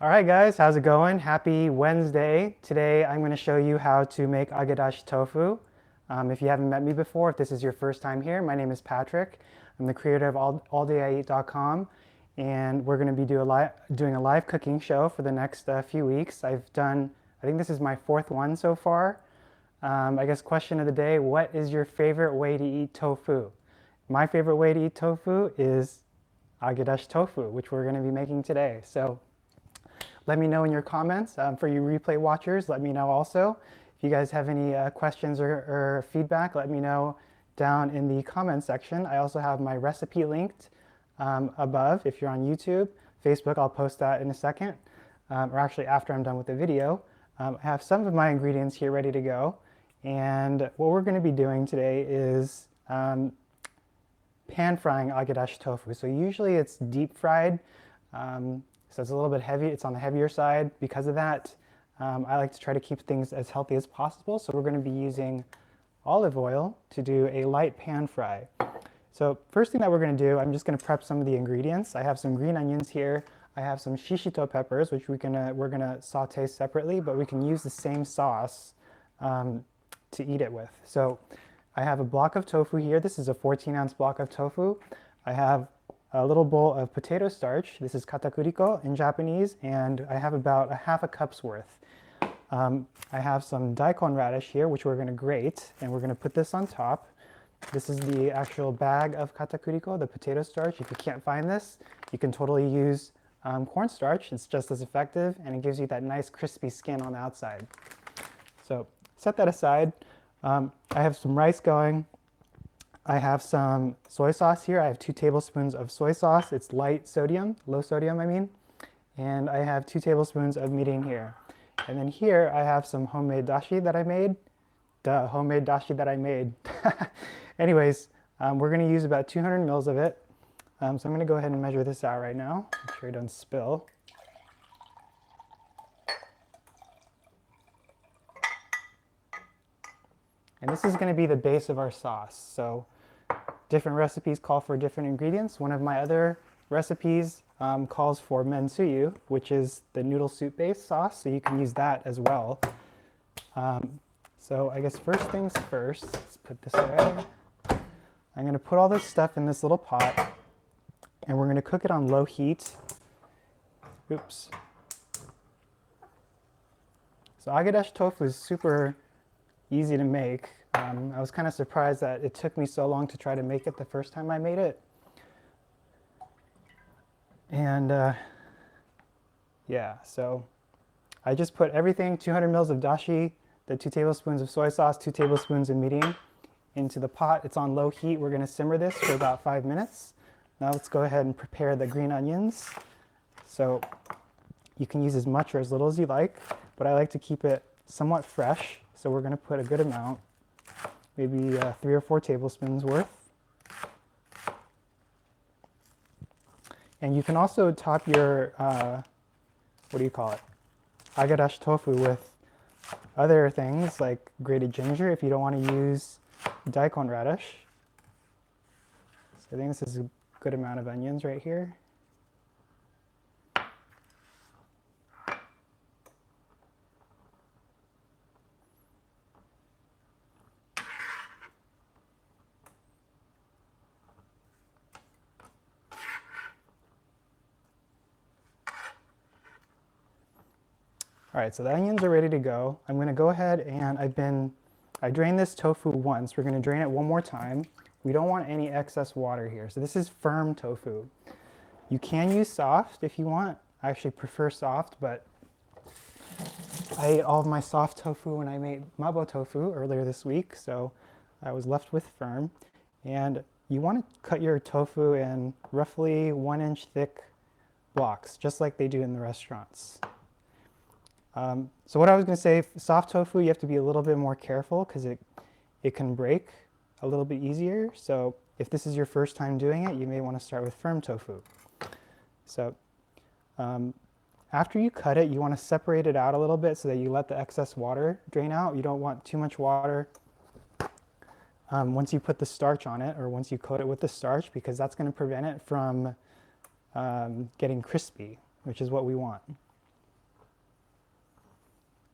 All right, guys, how's it going? Happy Wednesday. Today I'm going to show you how to make Agedashi tofu. If you haven't met me before, if this is your first time here, my name is Patrick. I'm the creator of alldayieat.com, and we're going to be doing a live cooking show for the next few weeks. I think this is my fourth one so far. I guess question of the day, what is your favorite way to eat tofu? My favorite way to eat tofu is Agedashi tofu, which we're going to be making today. So let me know in your comments. For you replay watchers, let me know also. If you guys have any questions or feedback, let me know down in the comment section. I also have my recipe linked above if you're on YouTube. Facebook, I'll post that in a second, or actually after I'm done with the video. I have some of my ingredients here ready to go. And what we're going to be doing today is pan frying Agedashi tofu. So usually it's deep fried. So it's a little bit heavy, it's on the heavier side. Because of that, I like to try to keep things as healthy as possible. So we're going to be using olive oil to do a light pan fry. So first thing that we're going to do, I'm just going to prep some of the ingredients. I have some green onions here. I have some shishito peppers, which we're gonna saute separately, but we can use the same sauce to eat it with. So I have a block of tofu here. This is a 14-ounce block of tofu. I have a little bowl of potato starch. This is katakuriko in Japanese, and I have about a half a cup's worth. I have some daikon radish here, which we're going to grate, and we're going to put this on top. This is the actual bag of katakuriko, the potato starch. If you can't find this, you can totally use cornstarch. It's just as effective, and it gives you that nice crispy skin on the outside. So set that aside. I have some rice going. I have some soy sauce here. I have 2 tablespoons of soy sauce. It's light sodium, low sodium I mean. And I have 2 tablespoons of mirin here. And then here I have some homemade dashi that I made. Homemade dashi that I made. Anyways, we're gonna use about 200 mils of it. So I'm gonna go ahead and measure this out right now. Make sure it doesn't spill. And this is gonna be the base of our sauce. So different recipes call for different ingredients. One of my other recipes calls for mentsuyu, which is the noodle soup based sauce, so you can use that as well. So I guess first things first, let's put this away. I'm going to put all this stuff in this little pot, and we're going to cook it on low heat. Oops. So Agedashi tofu is super easy to make. I was kind of surprised that it took me so long to try to make it the first time I made it. And yeah, so I just put everything, 200 mils of dashi, the 2 tablespoons of soy sauce, 2 tablespoons of mirin into the pot. It's on low heat. We're going to simmer this for about 5 minutes. Now let's go ahead and prepare the green onions. So you can use as much or as little as you like, but I like to keep it somewhat fresh. So we're going to put a good amount, maybe 3 or 4 tablespoons worth. And you can also top your, what do you call it, Agedashi tofu with other things like grated ginger if you don't want to use daikon radish. So I think this is a good amount of onions right here. All right, so the onions are ready to go. I'm going to go ahead and I drained this tofu once. We're going to drain it one more time. We don't want any excess water here. So this is firm tofu. You can use soft if you want. I actually prefer soft, but I ate all of my soft tofu when I made mabo tofu earlier this week, so I was left with firm. And you want to cut your tofu in roughly 1-inch thick blocks, just like they do in the restaurants. So what I was going to say, soft tofu, you have to be a little bit more careful because it can break a little bit easier. So if this is your first time doing it, you may want to start with firm tofu. So after you cut it, you want to separate it out a little bit so that you let the excess water drain out. You don't want too much water once you put the starch on it or once you coat it with the starch, because that's going to prevent it from getting crispy, which is what we want.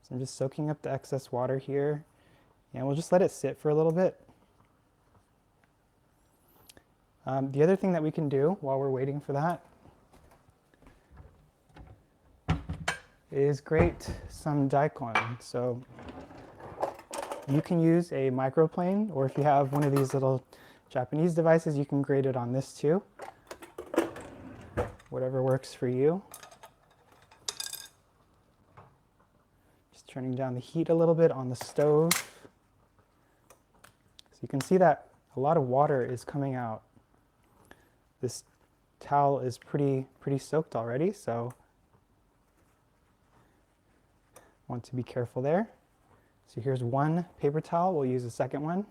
So I'm just soaking up the excess water here, and we'll just let it sit for a little bit. The other thing that we can do while we're waiting for that is grate some daikon. So you can use a microplane, or if you have one of these little Japanese devices, you can grate it on this too. Whatever works for you. Just turning down the heat a little bit on the stove. So you can see that a lot of water is coming out. This towel is pretty soaked already, so want to be careful there. So here's one paper towel, we'll use a second one.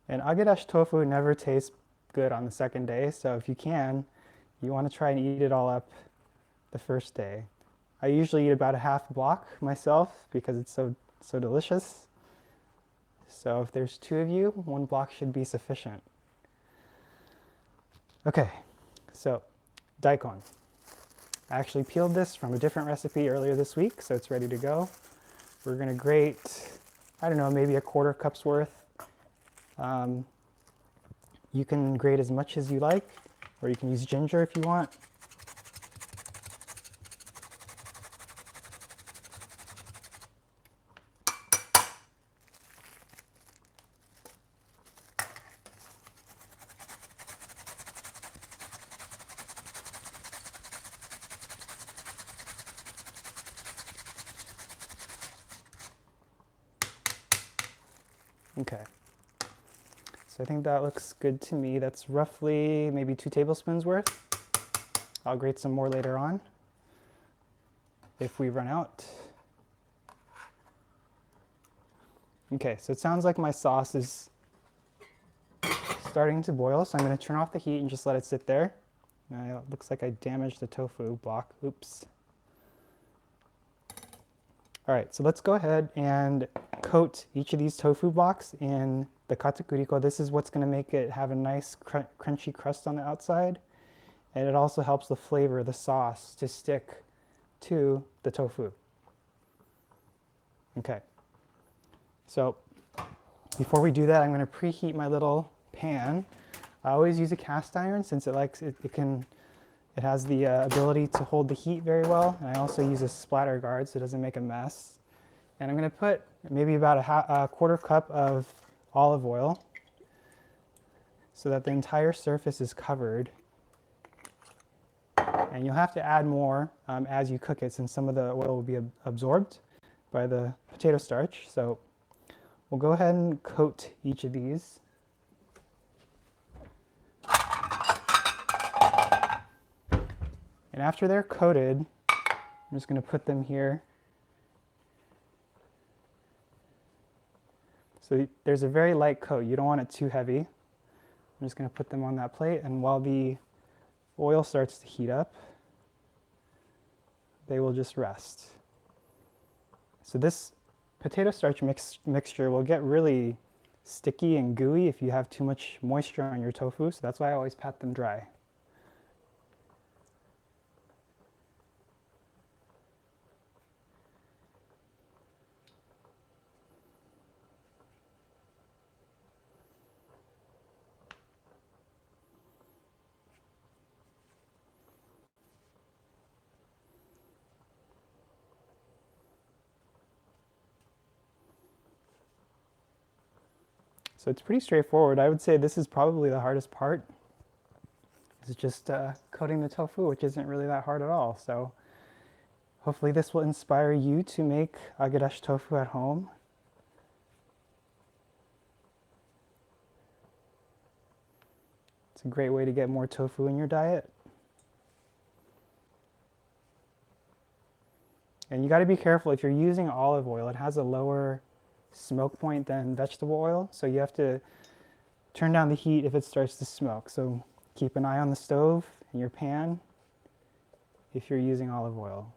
And Agedashi tofu never tastes good on the second day, so if you can, you want to try and eat it all up the first day. I usually eat about a half block myself because it's so delicious. So if there's 2 of you, 1 block should be sufficient. Okay, so daikon. I actually peeled this from a different recipe earlier this week, so it's ready to go. We're gonna grate, I don't know, maybe a 1/4 cup's worth. You can grate as much as you like, or you can use ginger if you want. Okay. So I think that looks good to me. That's roughly maybe 2 tablespoons worth. I'll grate some more later on if we run out. Okay, so it sounds like my sauce is starting to boil, so I'm going to turn off the heat and just let it sit there. Now, it looks like I damaged the tofu block. Oops. All right, so let's go ahead and coat each of these tofu blocks in the katakuriko. This is what's going to make it have a nice crunchy crust on the outside. And it also helps the flavor, the sauce, to stick to the tofu. Okay. So before we do that, I'm going to preheat my little pan. I always use a cast iron since it has the ability to hold the heat very well. And I also use a splatter guard so it doesn't make a mess. And I'm going to put maybe about a 1/4 cup of olive oil so that the entire surface is covered. And you'll have to add more as you cook it, since some of the oil will be absorbed by the potato starch. So we'll go ahead and coat each of these. And after they're coated, I'm just going to put them here. So there's a very light coat. You don't want it too heavy. I'm just going to put them on that plate, and while the oil starts to heat up, they will just rest. So this potato starch mixture will get really sticky and gooey if you have too much moisture on your tofu, so that's why I always pat them dry. So it's pretty straightforward. I would say this is probably the hardest part. It's just coating the tofu, which isn't really that hard at all. So hopefully this will inspire you to make Agedashi tofu at home. It's a great way to get more tofu in your diet. And you got to be careful if you're using olive oil. It has a lower smoke point than vegetable oil, so you have to turn down the heat if it starts to smoke. So keep an eye on the stove and your pan if you're using olive oil.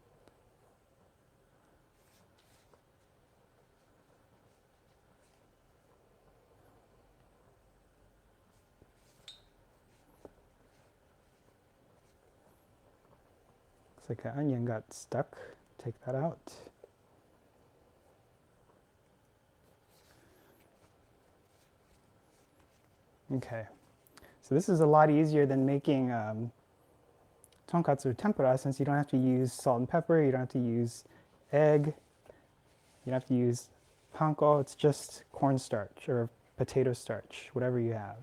Looks like an onion got stuck. Take that out. Okay, so this is a lot easier than making tonkatsu tempura, since you don't have to use salt and pepper, you don't have to use egg, you don't have to use panko, it's just cornstarch or potato starch, whatever you have.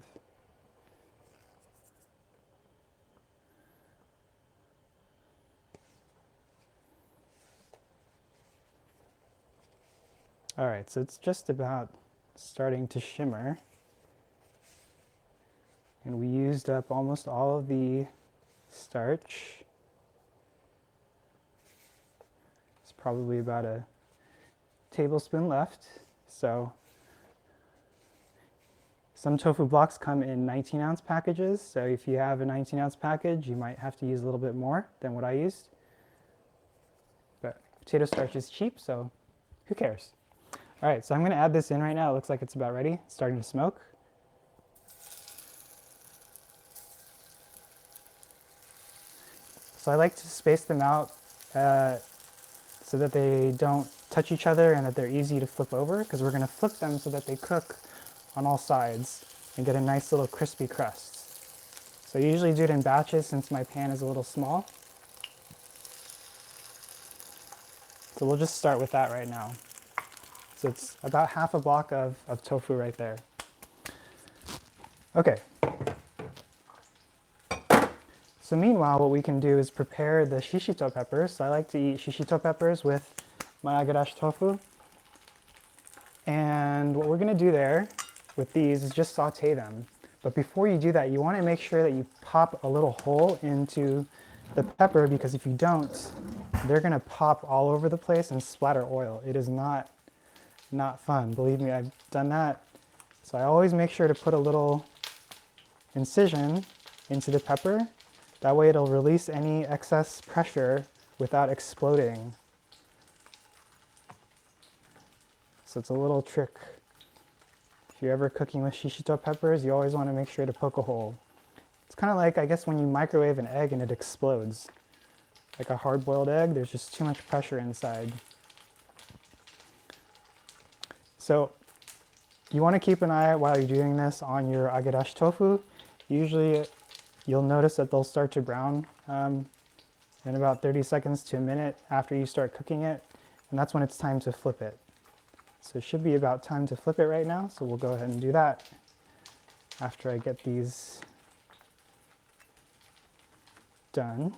All right, so it's just about starting to shimmer. And we used up almost all of the starch. It's probably about a tablespoon left. So some tofu blocks come in 19-ounce packages. So if you have a 19-ounce package, you might have to use a little bit more than what I used. But potato starch is cheap, so who cares? All right, so I'm going to add this in right now. It looks like it's about ready. It's starting to smoke. So I like to space them out so that they don't touch each other and that they're easy to flip over, because we're going to flip them so that they cook on all sides and get a nice little crispy crust. So I usually do it in batches since my pan is a little small. So we'll just start with that right now. So it's about half a block of tofu right there. Okay. So meanwhile, what we can do is prepare the shishito peppers. So I like to eat shishito peppers with my Agedashi tofu. And what we're going to do there with these is just saute them. But before you do that, you want to make sure that you pop a little hole into the pepper, because if you don't, they're going to pop all over the place and splatter oil. It is not fun. Believe me, I've done that. So I always make sure to put a little incision into the pepper. That way it'll release any excess pressure without exploding. So it's a little trick. If you're ever cooking with shishito peppers, you always want to make sure to poke a hole. It's kind of like, I guess, when you microwave an egg and it explodes. Like a hard-boiled egg, there's just too much pressure inside. So you want to keep an eye while you're doing this on your Agedashi tofu. Usually you'll notice that they'll start to brown in about 30 seconds to a minute after you start cooking it, and that's when it's time to flip it. So it should be about time to flip it right now, so we'll go ahead and do that after I get these done.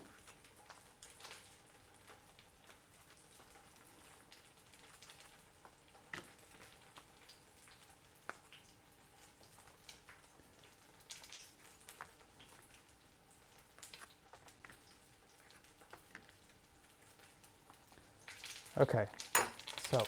Okay, so all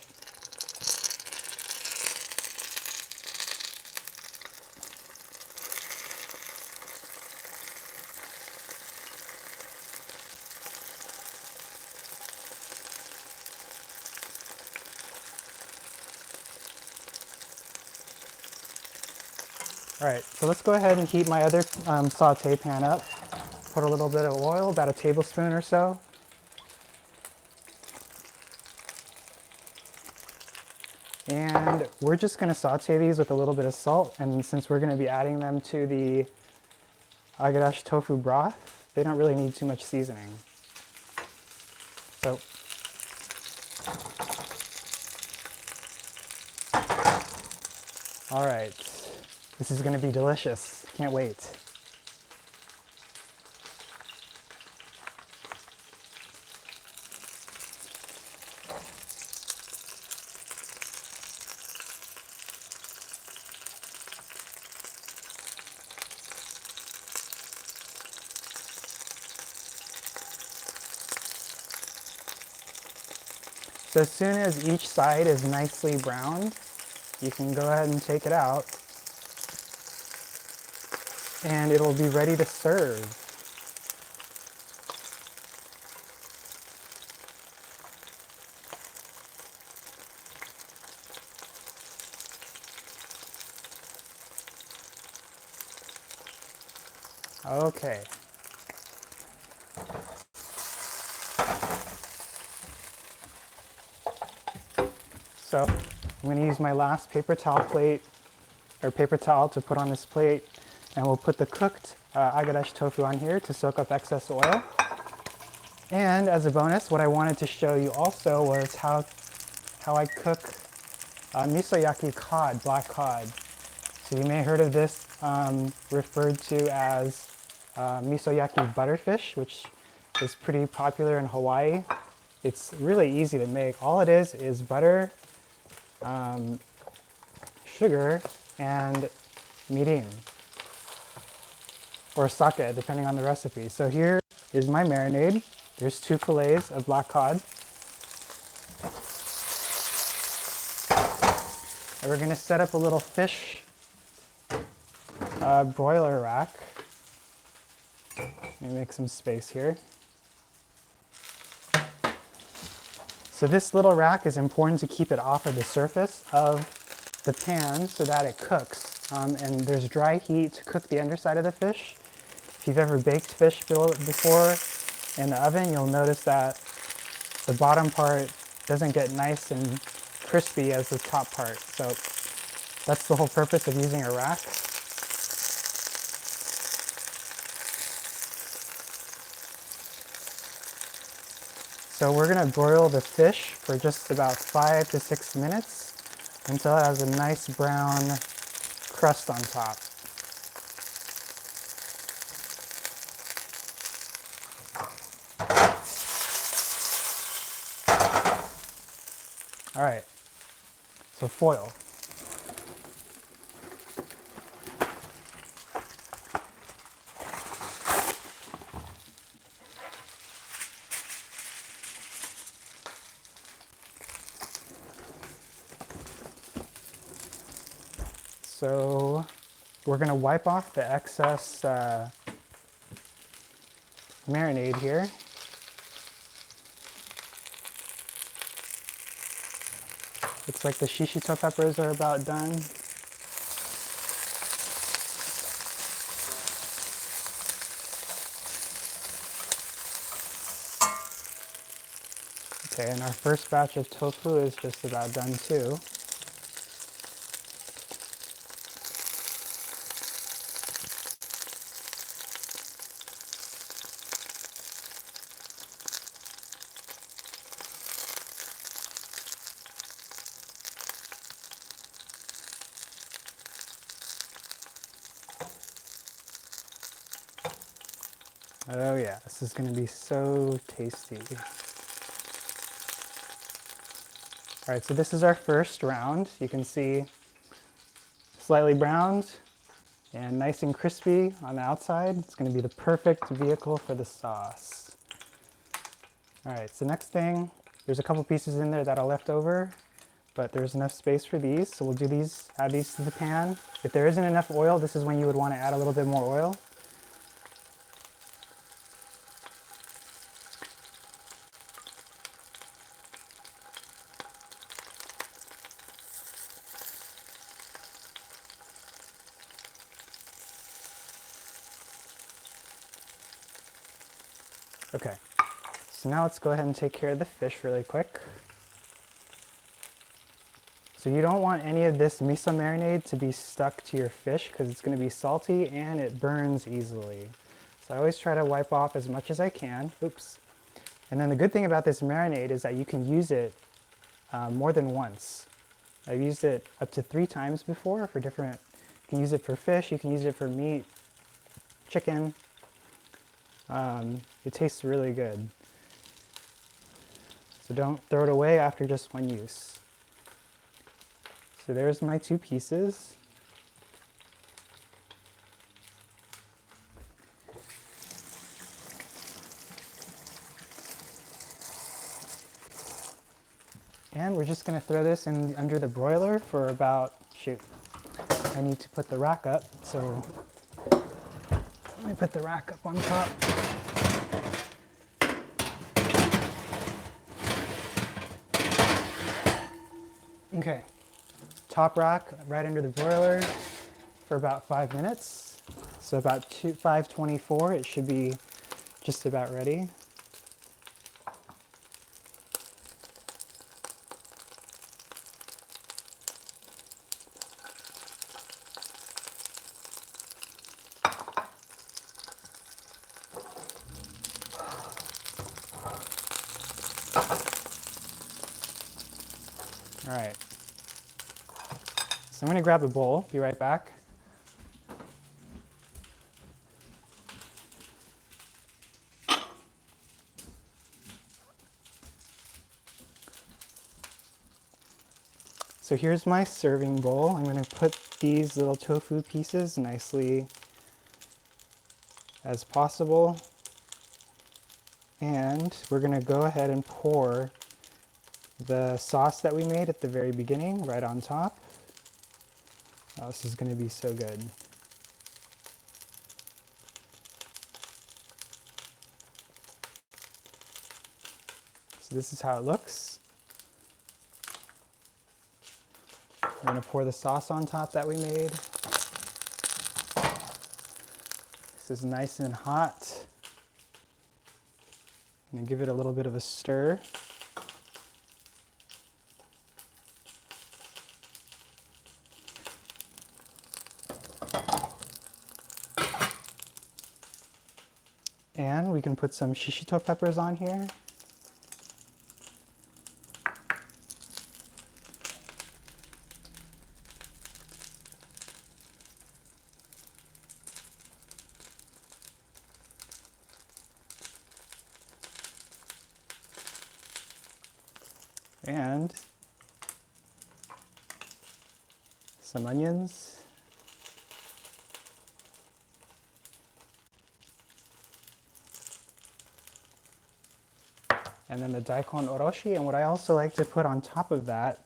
right, so let's go ahead and heat my other saute pan up. Put a little bit of oil, about a tablespoon or so. And we're just going to saute these with a little bit of salt, and since we're going to be adding them to the Agedashi tofu broth, they don't really need too much seasoning. So all right, this is going to be delicious. Can't wait. So as soon as each side is nicely browned, you can go ahead and take it out, and it'll be ready to serve. Okay. So I'm going to use my last paper towel plate, or paper towel, to put on this plate, and we'll put the cooked Agedashi tofu on here to soak up excess oil. And as a bonus, what I wanted to show you also was how I cook miso-yaki cod, black cod. So you may have heard of this referred to as miso-yaki butterfish, which is pretty popular in Hawaii. It's really easy to make. All it is butter, sugar, and mirin, or sake, depending on the recipe. So here is my marinade. There's 2 fillets of black cod. And we're going to set up a little fish broiler rack. Let me make some space here. So this little rack is important to keep it off of the surface of the pan so that it cooks. And there's dry heat to cook the underside of the fish. If you've ever baked fish before in the oven, you'll notice that the bottom part doesn't get nice and crispy as the top part. So that's the whole purpose of using a rack. So we're going to broil the fish for just about 5 to 6 minutes until it has a nice brown crust on top. All right, so foil. So we're going to wipe off the excess marinade here. Looks like the shishito peppers are about done. Okay, and our first batch of tofu is just about done too. Oh yeah, this is going to be so tasty. All right, so this is our first round. You can see slightly browned and nice and crispy on the outside. It's going to be the perfect vehicle for the sauce. All right, so next thing, there's a couple pieces in there that are left over, but there's enough space for these. So we'll do these, add these to the pan. If there isn't enough oil, this is when you would want to add a little bit more oil. Okay, so now let's go ahead and take care of the fish really quick. So you don't want any of this miso marinade to be stuck to your fish because it's going to be salty and it burns easily. So I always try to wipe off as much as I can. Oops. And then the good thing about this marinade is that you can use it more than once. I've used it up to 3 times before for different, you can use it for fish, you can use it for meat, chicken. It tastes really good. So don't throw it away after just one use. So there's my 2 pieces. And we're just going to throw this in under the broiler for about, shoot, I need to put the rack up, so let me put the rack up on top. Okay, top rack right under the broiler for about 5 minutes. So about 5:24, it should be just about ready. All right. So I'm gonna grab a bowl, be right back. So here's my serving bowl. I'm gonna put these little tofu pieces nicely as possible. And we're gonna go ahead and pour the sauce that we made at the very beginning right on top. Oh, this is gonna be so good. So this is how it looks. I'm gonna pour the sauce on top that we made. This is nice and hot. I'm gonna give it a little bit of a stir. And we can put some shishito peppers on here. And some onions. And then the daikon oroshi. And what I also like to put on top of that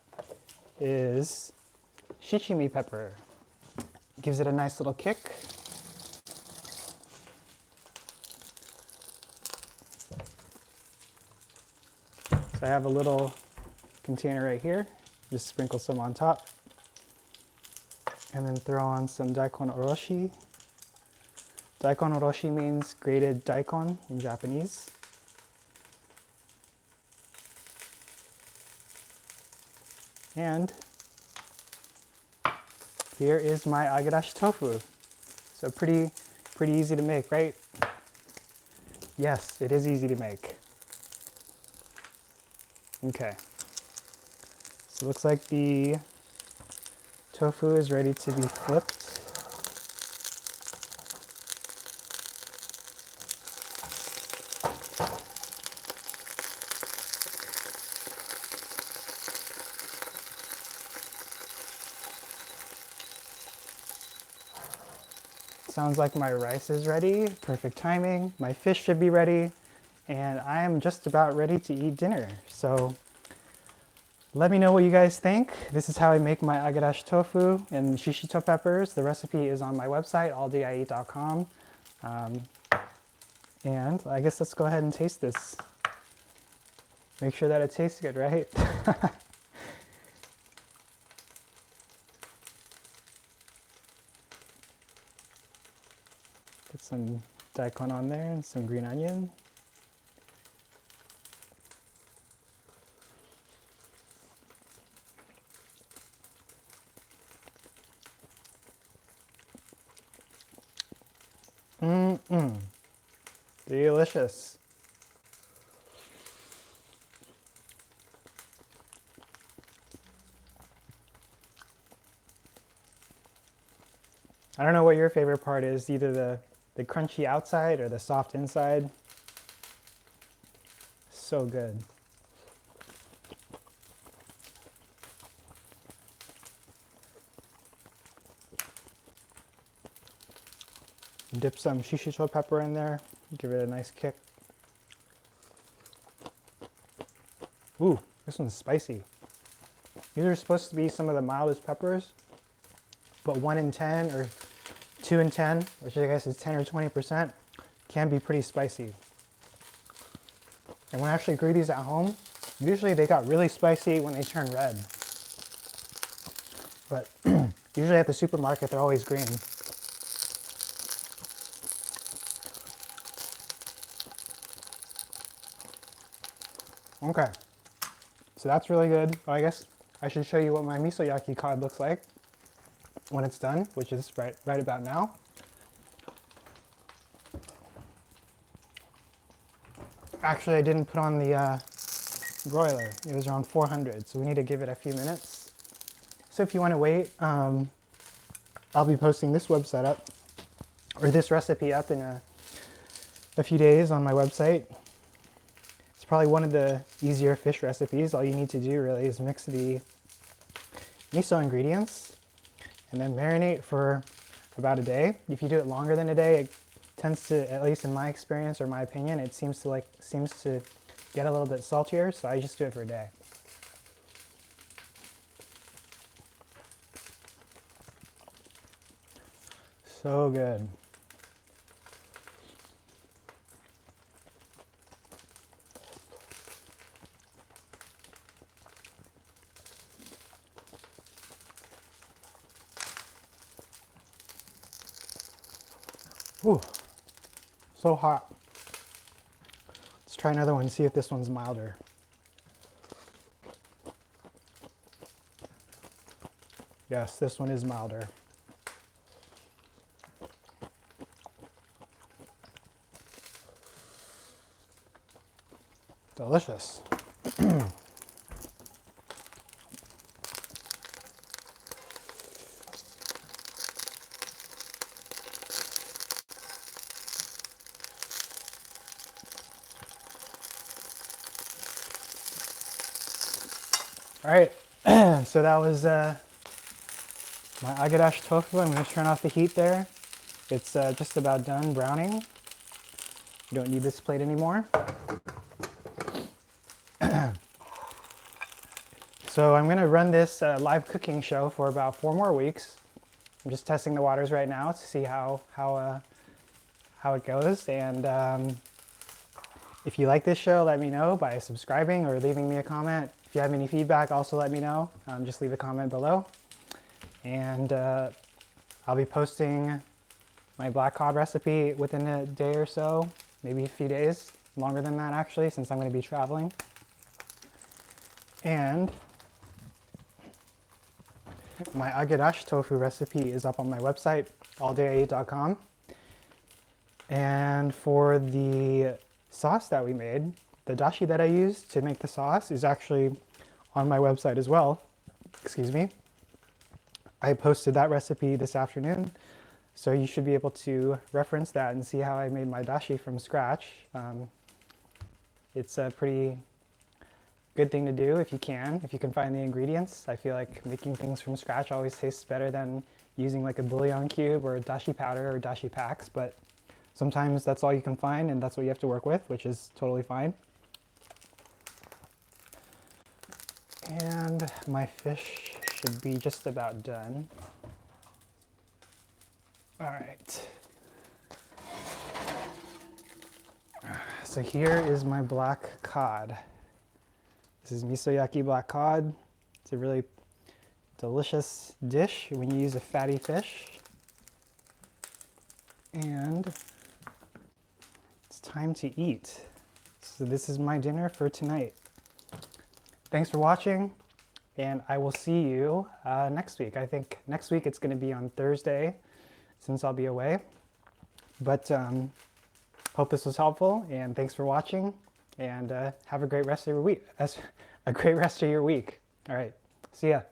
is shichimi pepper. Gives it a nice little kick. So I have a little container right here. Just sprinkle some on top. And then throw on some daikon oroshi. Daikon oroshi means grated daikon in Japanese. And here is my Agedashi tofu. So pretty easy to make, right? Yes, it is easy to make. Okay. So it looks like the tofu is ready to be flipped. Sounds like my rice is ready, perfect timing. My fish should be ready, and I am just about ready to eat dinner. So let me know what you guys think. This is how I make my Agedashi tofu and shishito peppers. The recipe is on my website, alldieat.com. And I guess let's go ahead and taste this. Make sure that it tastes good, right? Put some daikon on there and some green onion. Delicious. I don't know what your favorite part is, either the crunchy outside or the soft inside. So good. Dip some shishito pepper in there, give it a nice kick. Ooh, this one's spicy. These are supposed to be some of the mildest peppers, but 1 in 10 or 2 in 10, which I guess is 10 or 20%, can be pretty spicy. And when I actually grew these at home, usually they got really spicy when they turn red. But usually at the supermarket, they're always green. Okay, so that's really good. Oh, I guess I should show you what my miso yaki cod looks like when it's done, which is right about now. Actually, I didn't put on the broiler. It was around 400, so we need to give it a few minutes. So if you want to wait, I'll be posting this website up, or this recipe up in a few days on my website. It's probably one of the easier fish recipes. All you need to do really is mix the miso ingredients and then marinate for about a day. If you do it longer than a day, it tends to, at least in my experience or my opinion, it seems to get a little bit saltier, so I just do it for a day. So good. Ooh, so hot. Let's try another one, see if this one's milder. Yes, this one is milder. Delicious. All right, so that was my Agedashi tofu. I'm going to turn off the heat there. It's just about done browning. You don't need this plate anymore. So I'm going to run this live cooking show for about 4 more weeks. I'm just testing the waters right now to see how it goes. And if you like this show, let me know by subscribing or leaving me a comment. If you have any feedback, also let me know. Just leave a comment below. And I'll be posting my black cod recipe within a day or so, maybe a few days, longer than that actually, since I'm going to be traveling. And my Agedashi tofu recipe is up on my website, alldayaid.com. And for the sauce that we made, the dashi that I used to make the sauce is actually on my website as well. Excuse me. I posted that recipe this afternoon, so you should be able to reference that and see how I made my dashi from scratch. It's a pretty good thing to do if you can find the ingredients. I feel like making things from scratch always tastes better than using like a bouillon cube or a dashi powder or dashi packs, but sometimes that's all you can find and that's what you have to work with, which is totally fine. And my fish should be just about done. All right. So here is my black cod. This is miso-yaki black cod. It's a really delicious dish when you use a fatty fish. And it's time to eat. So this is my dinner for tonight. Thanks for watching, and I will see you next week. I think next week it's going to be on Thursday, since I'll be away. But hope this was helpful, and thanks for watching, and have a great rest of your week. All right, see ya.